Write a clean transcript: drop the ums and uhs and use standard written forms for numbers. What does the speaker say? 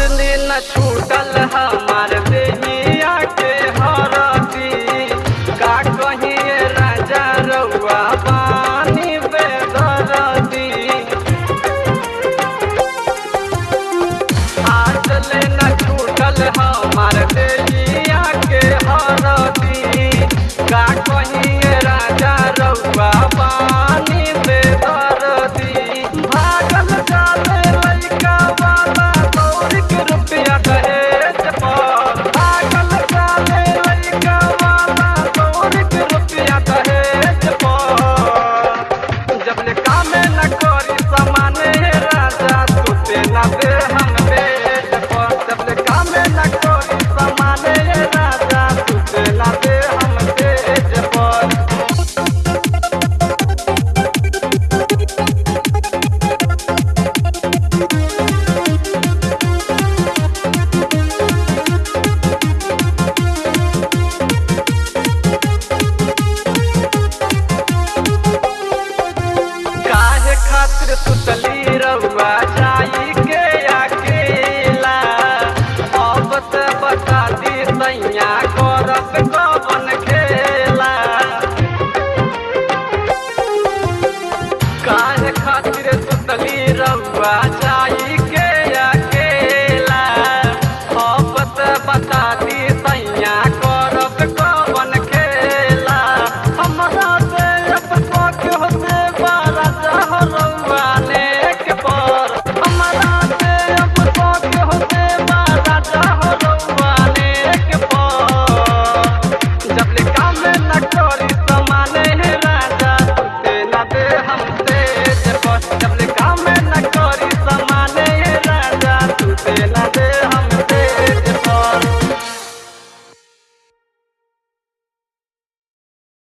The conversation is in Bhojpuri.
छूटल हमार देहिया के हरदी का कहिए राजा रउआ पानी बेदरदी आज ले न छूटल हमार देहिया के हरदी का कहिए राजा रउआ पानी बेदरदी भागल जाले लइका वाला दौड़ के रुपया दहेज पर भागल जाले लइका वाला दौड़ के रुपया दहेज पर जबले कामे न करी सामाने राजा तुते न दे हम बेच पर जबले कामे न करी सामाने राजा तुते न दे हम बेच पर काहे खातिर सुतली रउआ जाई के अकेला अब त बता दी सैया करब कवन खेला काहे खातिर सुतली रउआ